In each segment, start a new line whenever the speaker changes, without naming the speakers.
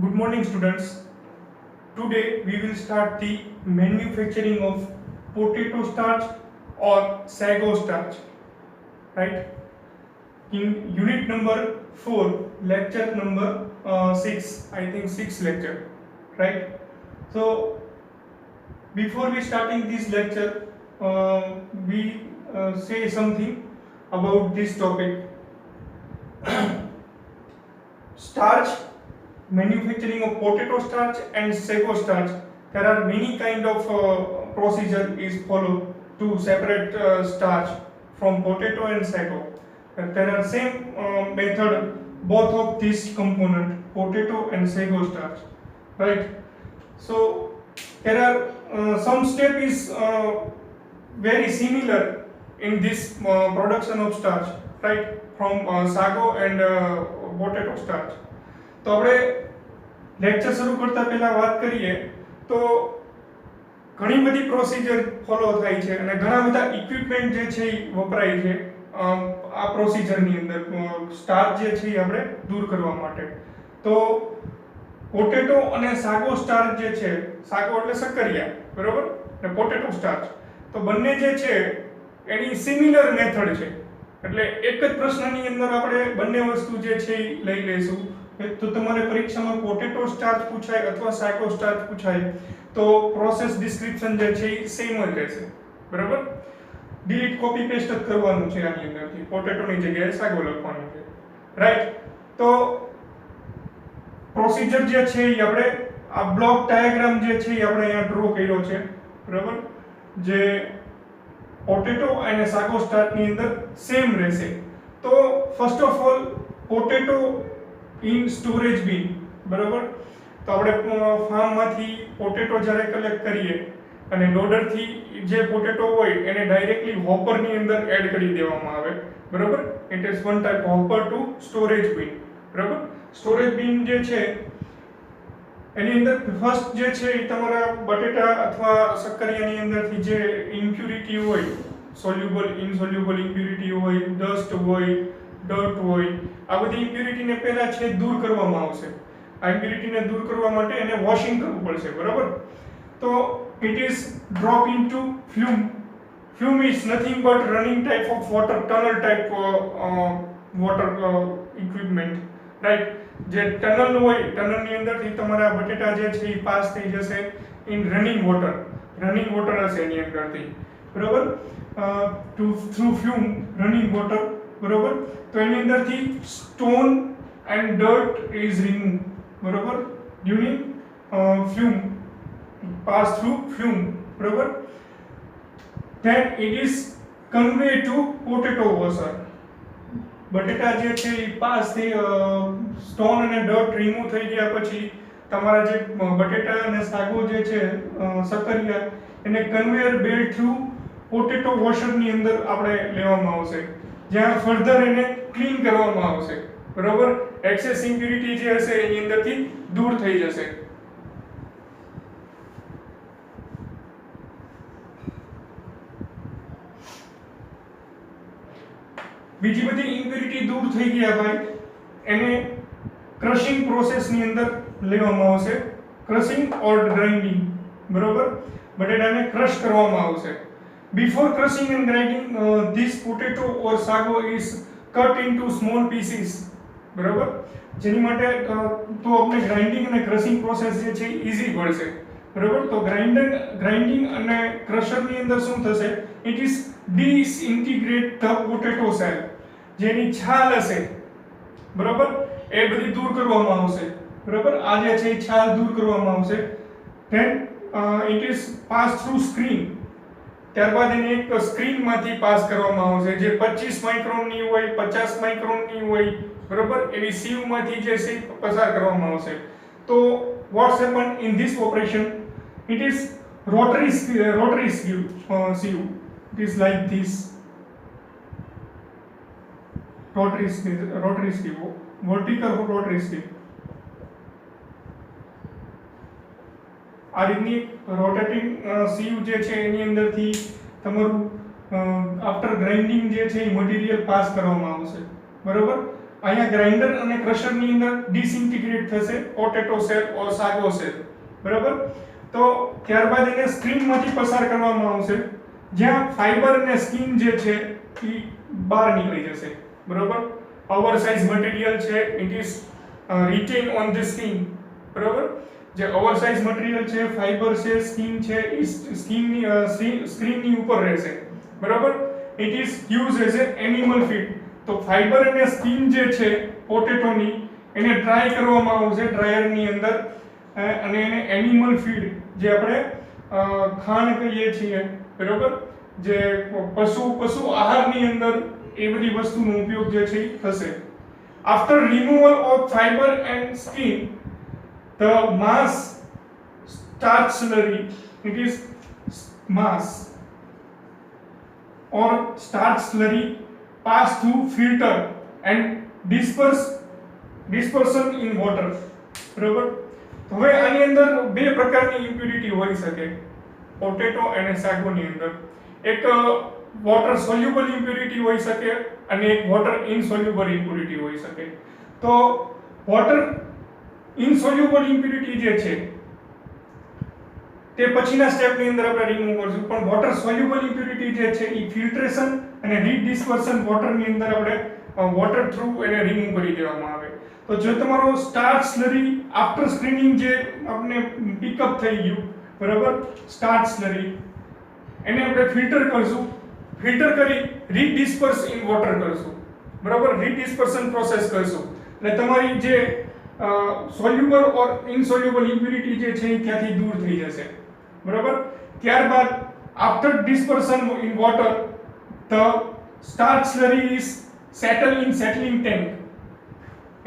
Good morning, students. Today we will start the manufacturing of potato starch or sago starch. Right? In unit number 4, lecture number 6, I think 6 lecture. Right? So before we starting this lecture, we say something about this topic. Starch, manufacturing of potato starch and sago starch. There are many kind of procedure is followed to separate starch from potato and sago. There are same method both of these component, potato and sago starch, right? So there are some step is very similar in this production of starch, right? From sago and potato starch. તો આપણે lecture શરૂ કરતા પહેલા વાત કરીએ તો ઘણી બધી પ્રોસિજર ફોલો થાય છે અને ઘણા બધા ઇક્વિપમેન્ટ જે છે એ વપરાય છે આ પ્રોસિજરની અંદર સ્ટાર્ચ જે છે એ આપણે દૂર કરવા માટે. તો પોટેટો અને સાગો સ્ટાર્ચ જે છે, સાગો એટલે સક્કરિયા, બરોબર, અને પોટેટો સ્ટાર્ચ, તો બંને જે છે એની સિમિલર મેથડ છે. એટલે એક જ પ્રશ્નની અંદર આપણે બંને વસ્તુ જે છે એ લઈ લઈશું. તો તમારે પરીક્ષામાં પોટેટો સ્ટાર્ચ પૂછાય અથવા સાગો સ્ટાર્ચ પૂછાય તો પ્રોસેસ ડિસ્ક્રિપ્શન જે છે એ સેમ જ રહેશે, બરાબર. ડિલીટ કોપી પેસ્ટ જ કરવાનું છે આની અંદરથી, પોટેટોની જગ્યાએ સાગો લખવાનું છે, રાઈટ. તો પ્રોસિજર જે છે એ આપણે આ બ્લોક ડાયાગ્રામ જે છે એ આપણે અહીંયા ડ્રો કર્યો છે, બરાબર, જે પોટેટો અને સાગો સ્ટાર્ચની અંદર સેમ રહેશે. તો first of all potato in storage bin, બરાબર. તો આપણે ફાર્મમાંથી પોટેટો જ્યારે કલેક્ટ કરીએ અને લોડરથી જે પોટેટો હોય એને ડાયરેક્ટલી હોપરની અંદર એડ કરી દેવામાં આવે, બરાબર. It is one type hopper to storage bin, બરાબર. સ્ટોરેજ બિન જે છે એની અંદર ફર્સ્ટ જે છે એ તમારા બટેટા અથવા શક્કરિયાની અંદરથી જે ઇમ્પ્યુરિટી હોય, સોલ્યુબલ ઇનસોલ્યુબલ ઇમ્પ્યુરિટી હોય, ડસ્ટ હોય, ડર્ટ હોય, આ બધી ઇમ્પ્યુરિટીને પહેલા છે દૂર કરવામાં આવશે. આ ઇમ્પ્યુરિટીને દૂર કરવા માટે એને વોશિંગ કરવું પડશે, બરાબર. તો it is drop into fume. Fume is nothing but running type of water, tunnel type water equipment, right. જે ટનલ હોય, ટનલની અંદરથી તમારા બટેટા જે છે એ પાસ થઈ જશે in running water. Running water હશે એની અંદરથી, બરાબર. થ્રુ ફ્યુમ, રનિંગ વોટર, બરાબર. તો એની અંદરથી stone and dirt is remove, બરાબર, during fume, pass through fume, બરાબર. Then it is convey to potato washer. બટેટા જે છે એ પાસ થઈ, સ્ટોન અને ડર્ટ રિમૂવ થઈ ગયા પછી તમારા જે બટેટા અને સાગો જે છે સક્કરિયા, એને કન્વેયર બેલ્ટ થ્રુ પોટેટો વોશરની અંદર આપણે લેવામાં આવશે, જ્યાં ફર્ધર એને ક્લીન કરવામાં આવશે, બરાબર. એક્સેસ ઇમ્પ્યુરિટી જે હશે એની અંદરથી દૂર થઈ જશે. બીજી બધી ઇમ્પ્યુરિટી દૂર થઈ ગયા બાદ એને ક્રશિંગ પ્રોસેસની અંદર લેવામાં આવશે, ક્રશિંગ ઓર ગ્રાઇન્ડિંગ, બરાબર. બટેટાને ક્રશ કરવામાં આવશે. Before crushing and grinding, this potato or sago is cut into small pieces, બરાબર. જેની માટે તો આપણે ગ્રાઇન્ડિંગ અને ક્રશિંગ પ્રોસેસ જે છે ઈઝી પડશે, બરાબર. તો ગ્રાઇન્ડિંગ અને ક્રશરની અંદર શું થશે, it is disintegrate the potato cell. જેની છાલ હશે, બરાબર, એ બધી દૂર કરવામાં આવશે, બરાબર. આ જે છે છાલ દૂર કરવામાં આવશે. Than it is pass through screen. ત્યારબાદ એને એક સ્ક્રીનમાંથી પાસ કરવામાં આવશે જે 25 માઇક્રોનની હોય, 50 માઇક્રોનની હોય, બરાબર. એવી સીવમાંથી જે છે પસાર કરવામાં આવશે. તો what's happen in this operation, it is rotary sieve. It is like this, rotary sieve, vertical rotary sieve. આ રીતની રોટેટિંગ સીવ જે છે એની અંદરથી તમારું આફ્ટર ગ્રાઇન્ડિંગ જે છે એ મટીરિયલ પાસ કરવામાં આવશે, બરાબર. અહીંયા ગ્રાઇન્ડર અને ક્રશર ની અંદર ડિસઇન્ટિગ્રેટ થશે પોટેટો સેલ ઓર સાગો સેલ, બરાબર. તો ત્યારબાદ એને સ્ક્રીન માંથી પસાર કરવામાં આવશે, જ્યાં ફાઈબર અને સ્કિન જે છે એ બહાર નીકળી જશે, બરાબર. ઓવર સાઇઝ મટીરીયલ છે it is written on the skin, બરાબર. જે ઓવર સાઇઝ મટીરીયલ છે, ફાઈબર છે, સ્કિન છે, એ સ્ક્રીનની ઉપર રહેશે, બરાબર. It is use as a animal feed. તો ફાઈબર અને સ્કિન જે છે પોટેટોની એને ડ્રાય કરવામાં આવશે ડ્રાયરની અંદર, અને એને એનિમલ ફીડ જે આપણે ખાણ કહીએ છીએ, બરાબર, જે પશુ આહારની અંદર એ બધી વસ્તુનો ઉપયોગ જે છે એ થશે. After removal of fibre and skin the mass starch slurry, it is mass or starch slurry pass through filter and dispersion in water, બરાબર. હવે આની અંદર બે પ્રકારની ઇમ્પ્યુરિટી હોઈ શકે પોટેટો અને સાગોની અંદર. એક વોટર સોલ્યુબલ ઇમ્પ્યુરિટી હોઈ શકે અને એક વોટર ઇનસોલ્યુબલ ઇમ્પ્યુરિટી હોઈ શકે. તો વોટર ઇનસોલ્યુબલ ઇમ્પ્યુરિટી જે છે તે પછીના સ્ટેપની અંદર આપણે રિમૂવ કરશું, પણ વોટર સોલ્યુબલ ઇમ્પ્યુરિટી જે છે એ ફિલ્ટ્રેશન અને ડિસ્પર્શન વોટરની અંદર આપણે વોટર થ્રુ એને રિમૂવ કરી દેવામાં આવે. તો જો તમારો સ્ટાર્ચ સ્લરી આફ્ટર સ્ક્રીનિંગ જે આપણે પિકઅપ થઈ ગયું, બરાબર, સ્ટાર્ચ સ્લરી એને આપણે ફિલ્ટર કરશું, ફિલ્ટર કરી રીડિસ્પર્સ ઇન વોટર કરશું, બરાબર, રીડિસ્પર્શન પ્રોસેસ કરશું એટલે તમારી જે સોલ્યુબલ ઓર ઇનસોલ્યુબલ ઇમ્પ્યુરિટી જે છે એ ત્યાંથી દૂર થઈ જશે, બરાબર. ત્યારબાદ after dispersion in water the starch slurry is settle in settling tank.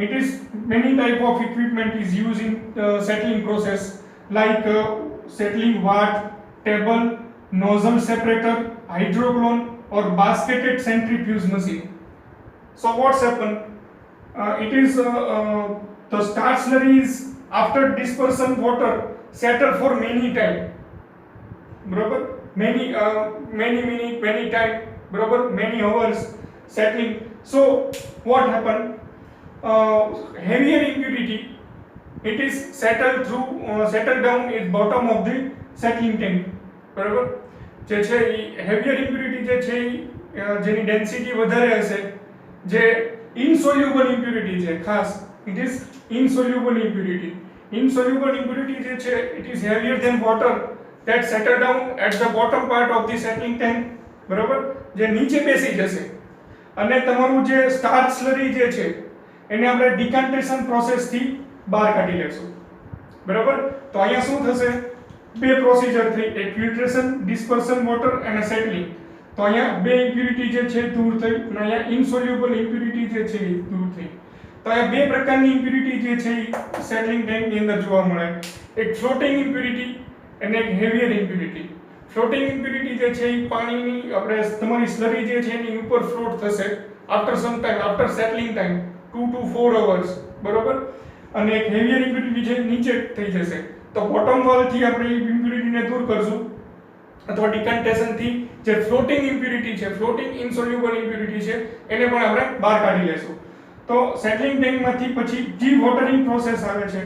It is many type of equipment is used in settling process like settling vat, table, nozzle separator, hydroclone or basketed centrifuge machine. So what's happened? It is the starch slurry is after dispersion water settle for many time, બરાબર, many minute, many time, બરાબર, many hours settling. So what happened? Heavier impurity it is settled down at bottom of the settling tank, બરાબર. જે છે એ heavier impurity જે છે જેની density વધારે હશે, જે insoluble impurity છે ખાસ, it is insoluble impurity. Insoluble impurity જે છે it is heavier than water that settle down at the bottom part of the settling tank, બરાબર, જે નીચે બેસી જશે. અને તમારું જે સ્ટાર્ચ સ્લરી જે છે એને આપણે ડિકાન્ટેશન પ્રોસેસ થી બહાર કાઢી લેશું, બરાબર. તો અહીંયા શું થશે? બે પ્રોસિજર થઈ, એક ફિલ્ટ્રેશન, ડિસ્પર્શન વોટર અને સેટલિંગ. તો અહીંયા બે ઇમ્પ્યુરિટી જે છે દૂર થઈ અને અહીંયા ઇનસોલ્યુબલ ઇમ્પ્યુરિટી જે છે એ દૂર થઈ. તો અહીંયા બે પ્રકારની ઇમ્પ્યુરિટી જે છે એ સેટલિંગ ટેન્કની અંદર જોવા મળે, એક ફ્લોટિંગ ઇમ્પ્યુરિટી અને એક હેવિયર ઇમ્પ્યુરિટી. ફ્લોટિંગ ઇમ્પ્યુરિટી જે છે એ પાણીની આપણે તમારી સ્લરી જે છે એની ઉપર ફ્લોટ થશે after some time, after settling time 2 to 4 hours, બરોબર. અને એક હેવિયર ઇમ્પ્યુરિટી જે નીચે થઈ જશે. તો બોટમ વાલ થી આપણે ઇમ્પ્યુરિટીને દૂર કરશું અથવા ડિકન્ટેશન થી જે ફ્લોટિંગ ઇમ્પ્યુરિટી છે, ફ્લોટિંગ ઇનસોલ્યુબલ ઇમ્પ્યુરિટી છે એને પણ આપણે બહાર કાઢી લેશું. તો સેટલિંગ ટેન્ક માંથી પછી ડી વોટરિંગ પ્રોસેસ આવે છે,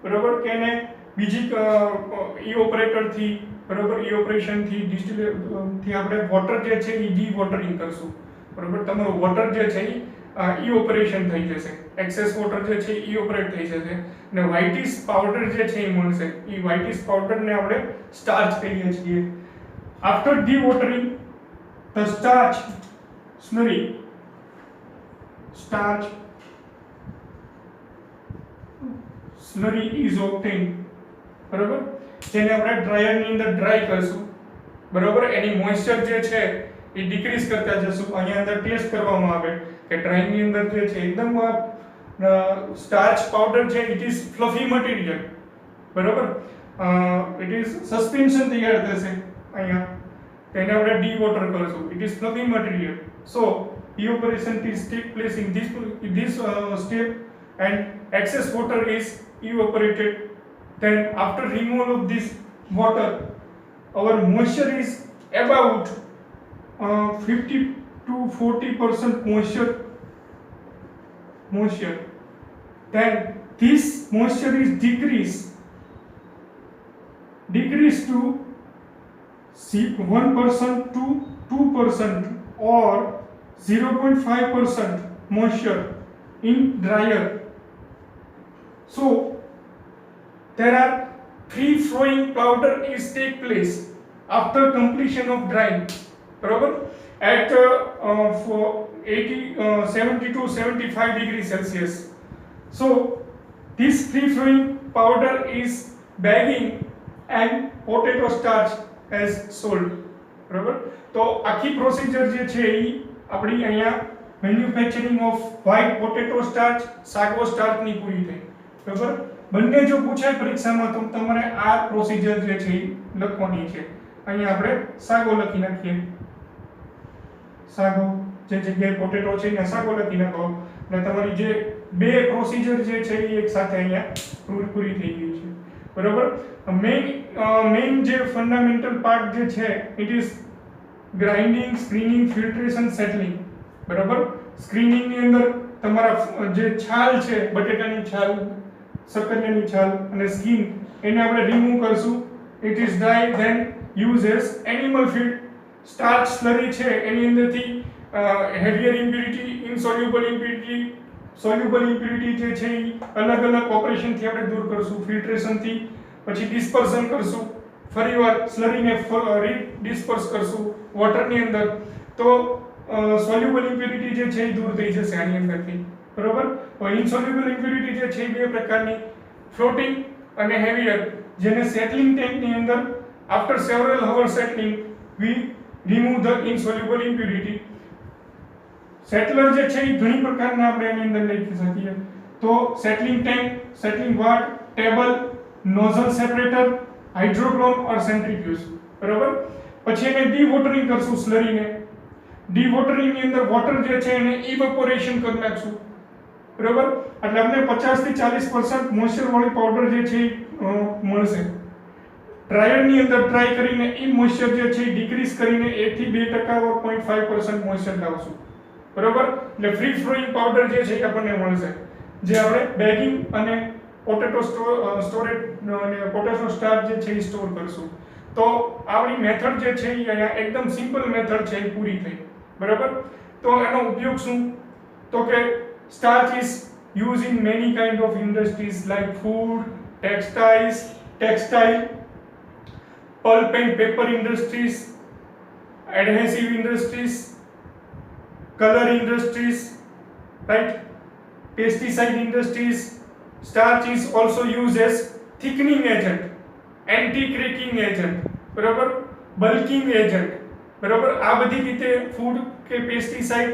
બરોબર, કે એને બીજી ઇઓપરેટર થી, બરોબર, ઇઓપરેશન થી ડિસ્ટિલેટ થી આપણે વોટર જે છે એ ડી વોટરિંગ કરશું, બરોબર. તમારું વોટર જે છે ઈ ઓપરેશન થઈ જશે, એક્સેસ વોટર જે છે ઈ ઓપરેટ થઈ જશે અને વ્હાઇટિશ પાવડર જે છે એ મળશે. ઈ વ્હાઇટિશ પાવડર ને આપણે સ્ટાર્ચ કહીએ છીએ. After dewatering the starch slurry is obtained, બરાબર, જેને આપણે ડ્રાયર ની અંદર ડ્રાય કરશું, બરાબર. એની મોઇસ્ચર જે છે એ ડિક્રીઝ કરતા જશું. અહીંયા અંદર ટેસ્ટ કરવામાં આવે કે ડ્રાઈંગ ની અંદર જે છે એકદમ સ્ટાર્ચ પાવડર છે ઇટ ઇઝ ફ્લફી મટીરીયલ, બરાબર, ઇટ ઇઝ સસ્પેન્શન તૈયાર થશે અહીંયા, તેને આપણે ડી વોટર કરશું. It is fluffy material. So evaporation is take place in this step and excess water is evaporated. Then after removal of this water our moisture is about 50 to 40% moisture moisture. Then this moisture is decreased to 1% to 2% or 0.5% moisture in dryer. So there are free flowing powder is take place after completion of drying, बराबर, at for 70 to 75 degrees Celsius. So this free flowing powder is bagging and potato starch as sold, બરાબર. તો આખી procedure જે છે એ આપણી અહીંયા manufacturing of white potato starch, sago સ્ટાર્ચની પૂરી થઈ, બરાબર. બંને જો પૂછાય પરીક્ષામાં તો તમારે આ પ્રોસિજર જે છે એ લખવાની છે. અહીંયા આપણે સાગો લખી નાખીએ, સાગો જે જગ્યાએ પોટેટો છે અહીંયા સાગો લખી નાખો અને તમારી જે બે પ્રોસિજર જે છે એ એક સાથે અહીંયા પૂરી થઈ ગઈ છે, બરાબર. મેઇન જે ફંડામેન્ટલ પાર્ટ જે છે it is grinding, screening, filtration, settling, બરાબર. સ્ક્રીનિંગ ની અંદર તમારા જે છાલ છે, બટેટાની છાલ, સક્કરિયાની છાલ અને સ્કિન, એને આપણે રિમૂવ કરશું. It is dry, then use as animal feed. Starch slurry છે એની અંદરથી heavier impurity, insoluble impurity, soluble impurity જે છે એ અલગ અલગ ઓપરેશનથી આપણે દૂર કરશું. ફિલ્ટ્રેશનથી, પછી ડિસ્પર્સન કરશું, ફરીવાર સ્લરીને ડિસ્પર્સ કરશું વોટરની અંદર, તો સોલ્યુબલ ઇમ્પ્યુરિટી જે છે એ દૂર થઈ જશે આની અંદરથી, બરાબર. ઇનસોલ્યુબલ ઇમ્પ્યુરિટી જે છે એ બે પ્રકારની, ફ્લોટિંગ અને હેવિયર, જેને સેટલિંગ ટેન્કની અંદર after several hour settling we remove the insoluble impurity. Settler જે છે એ ઘણી પ્રકારના આપણે એની અંદર લખી શકીએ. તો સેટલિંગ ટેન્ક, સેટલિંગ વાટ, ટેબલ, નોઝલ સેપરેટર, હાઇડ્રોક્લોન ઓર સેન્ટ્રીફ્યુજ, બરાબર. પછી એને ડીવોટરિંગ કરશું સ્લરીને. ડીવોટરિંગ ની અંદર વોટર જે છે એને ઇવેપોરેશન કરી નાખશું, બરાબર. એટલે આપણે 50 થી 40% મોઇસ્ચર વાળી પાવડર જે છે મળશે. ડ્રાયર ની અંદર ડ્રાય કરીને એ મોઇસ્ચર જે છે ડિક્રીઝ કરીને 1 થી 2% ઓર 0.5% મોઇસ્ચર લાવશું, બરાબર. એટલે ફ્રી ફ્લોઈંગ પાવડર જે છે આપણને મળશે, જે આપણે બેગિંગ અને પોટેટો સ્ટોરેજ અને પોટેટો સ્ટાર્ચ જે છે એ સ્ટોર કરશું. તો આપણી મેથડ જે છે એ અહીંયા એકદમ સિમ્પલ મેથડ છે એ પૂરી થઈ, બરાબર. તો એનો ઉપયોગ શું? તો કે starch is used in many kind of industries like food, textile, pulp and paper industries, adhesive industries, color industries, right? Pesticide industries. Starch is also used as thickening agent, anti-cracking agent, બરાબર, bulking agent, બરાબર. આ બધી રીતે food કે pesticide,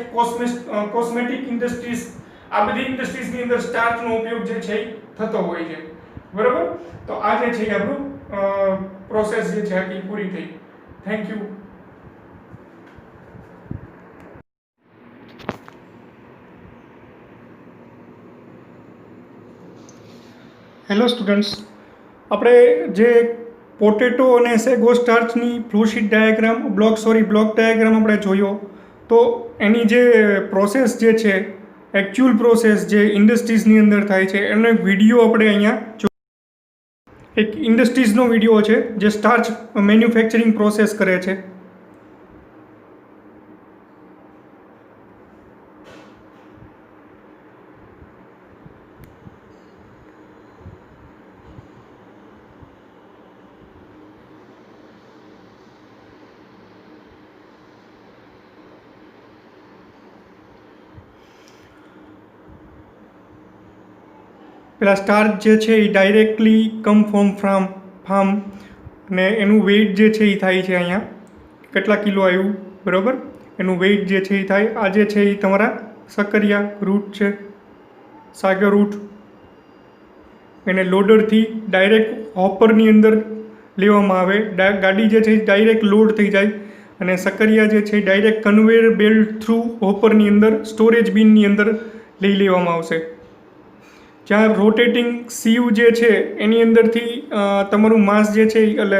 cosmetic industries, આ બધી ઇન્ડસ્ટ્રીઝની અંદર સ્ટાર્ચનો ઉપયોગ જે છે થતો હોય છે, બરાબર. તો આ જે છે આપણું પ્રોસેસ જે છે આખી પૂરી થઈ. Thank you. હેલો સ્ટુડન્ટ્સ, આપણે જે પોટેટો અને સેગો સ્ટાર્ચની ફ્લોશીટ ડાયાગ્રામ, બ્લોક ડાયાગ્રામ આપણે જોયો. તો એની જે પ્રોસેસ જે છે, એકચ્યુઅલ પ્રોસેસ જે ઇન્ડસ્ટ્રીઝની અંદર થાય છે, એનો એક વિડીયો આપણે અહીંયા એક ઇન્ડસ્ટ્રીઝનો વિડીયો છે જે સ્ટાર્ચ મેન્યુફેક્ચરિંગ પ્રોસેસ કરે છે. પેલા સ્ટાર્ચ જે છે એ ડાયરેક્ટલી કમ ફ્રોમ ફાર્મ અને એનું વેઇટ જે છે એ થાય છે અહીંયા કેટલા કિલો આવ્યું, બરાબર. એનું વેઇટ જે છે એ થાય. આ જે છે એ તમારા સક્કરિયા રૂટ છે, સાગર રૂટ. એને લોડરથી ડાયરેક્ટ હોપરની અંદર લેવામાં આવે. ગાડી જે છે એ ડાયરેક્ટ લોડ થઈ જાય અને સક્કરિયા જે છે ડાયરેક્ટ કન્વેયર બેલ્ટ થ્રુ હોપરની અંદર સ્ટોરેજ બિનની અંદર લઈ લેવામાં આવશે. જ્યાં રોટેટિંગ સીવ જે છે એની અંદરથી તમારું માસ જે છે એટલે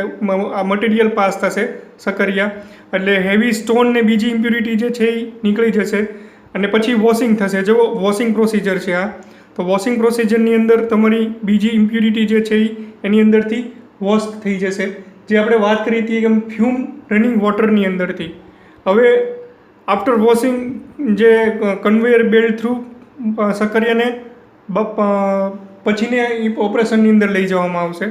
આ મટીરિયલ પાસ થશે સક્કરિયા, એટલે હેવી સ્ટોન ને બીજી ઇમ્પ્યુરિટી જે છે એ નીકળી જશે અને પછી વોશિંગ થશે. જો વોશિંગ પ્રોસિજર છે આ, તો વોશિંગ પ્રોસિજરની અંદર તમારી બીજી ઇમ્પ્યુરિટી જે છે એની અંદરથી વોશ થઈ જશે, જે આપણે વાત કરી હતી એમ ફ્યુમ રનિંગ વોટરની અંદરથી. હવે આફ્ટર વોશિંગ જે કન્વેયર બેલ્ટ થ્રુ સક્કરિયાને પછીને ઓપરેશનની અંદર લઈ જવામાં આવશે.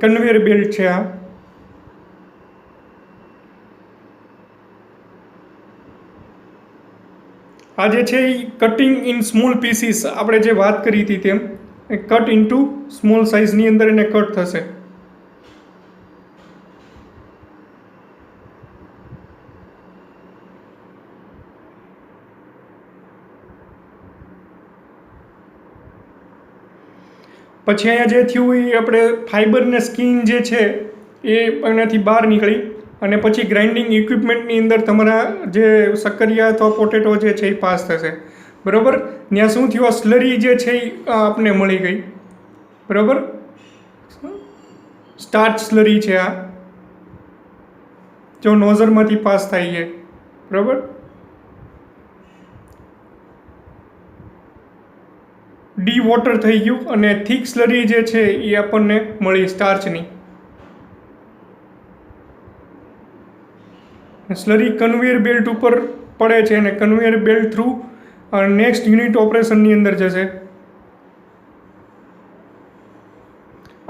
કન્વેયર બેલ્ટ છે આ. આ જે છે એ કટિંગ ઇન સ્મોલ પીસીસ, આપણે જે વાત કરી હતી તેમ કટ ઇન્ટુ સ્મોલ સાઇઝની અંદર એને કટ થશે. પછી અહીંયા જે થયું એ આપણે ફાઈબર ને સ્કિન જે છે એ એનાથી બહાર નીકળી અને પછી ગ્રાઇન્ડિંગ ઇક્વિપમેન્ટની અંદર તમારા જે સક્કરિયા અથવા પોટેટો જે છે એ પાસ થશે. બરાબર. ત્યાં શું થયું, આ સ્લરી જે છે એ આપને મળી ગઈ. બરાબર. સ્ટાર્ચ સ્લરી છે આ, જો નોઝરમાંથી પાસ થાય છે. બરાબર. ડી વોટર થઈ ગયું અને થીક સ્લરી જે છે એ આપણને મળી સ્ટાર્ચની. સ્લરી કન્વેયર બેલ્ટ ઉપર પડે છે અને conveyor belt through next unit ઓપરેશનની અંદર જશે.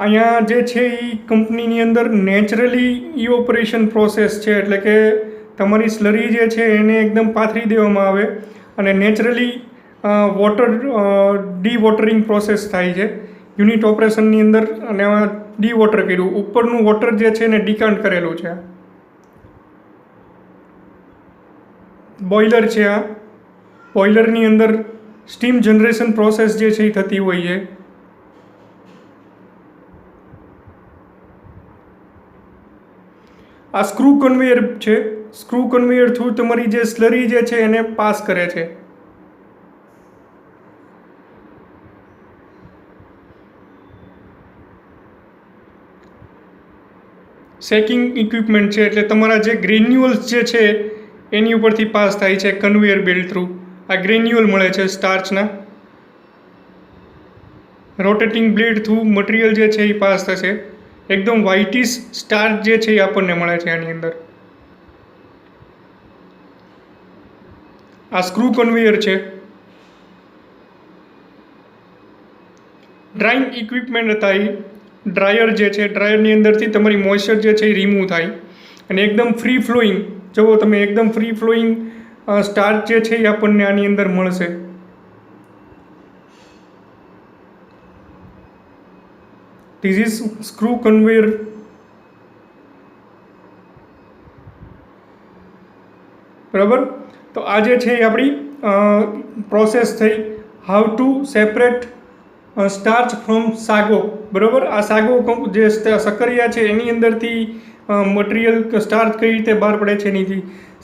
અહીંયા જે છે એ કંપનીની અંદર નેચરલી ઇવોપરેશન પ્રોસેસ છે, એટલે કે તમારી સ્લરી જે છે એને એકદમ પાથરી દેવામાં આવે અને naturally water D watering process થાય છે યુનિટ ઓપરેશનની અંદર. અને આમાં ડી વોટર કર્યું, ઉપરનું વોટર જે છે એને ડિકાન્ટ કરેલું છે. બોઇલર છે આ. બોઇલરની અંદર સ્ટીમ જનરેશન પ્રોસેસ જે છે એ થતી હોય છે. આ સ્ક્રૂ કન્વેયર છે. સ્ક્રૂ કન્વેયર થ્રુ તમારી જે સ્લરી જે છે એને પાસ કરે છે. શેકિંગ ઇક્વિપમેન્ટ છે, એટલે તમારા જે ગ્રેન્યુઅલ્સ જે છે એની ઉપરથી પાસ થાય છે કન્વેયર બેલ્ટ થ્રુ. આ ગ્રેન્યુઅલ મળે છે સ્ટાર્ચના. રોટેટિંગ બ્લેડ થ્રુ મટીરિયલ જે છે એ પાસ થશે. એકદમ વ્હાઇટિશ સ્ટાર્ચ જે છે એ આપણને મળે છે આની અંદર. આ સ્ક્રૂ કન્વેયર છે. ડ્રાઇંગ ઇક્વિપમેન્ટ હતા એ. ડ્રાયર જે છે, ડ્રાયરની અંદરથી તમારી મોઇસ્ચર જે છે એ રિમૂવ થાય અને એકદમ ફ્રી ફ્લોઈંગ, જુઓ તમે, એકદમ ફ્રી ફ્લોઈંગ સ્ટાર્ચ જે છે એ આપણને આની અંદર મળશે. This is screw conveyor. બરાબર. તો આ જે છે એ આપણી પ્રોસેસ થઈ how to separate starch from sago. બરાબર. આ સાગો જે સક્કરિયા છે એની અંદરથી મટીરિયલ સ્ટાર્ચ કઈ રીતે બહાર પડે છે એનીથી.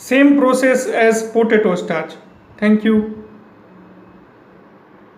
Same process as potato starch. Thank you.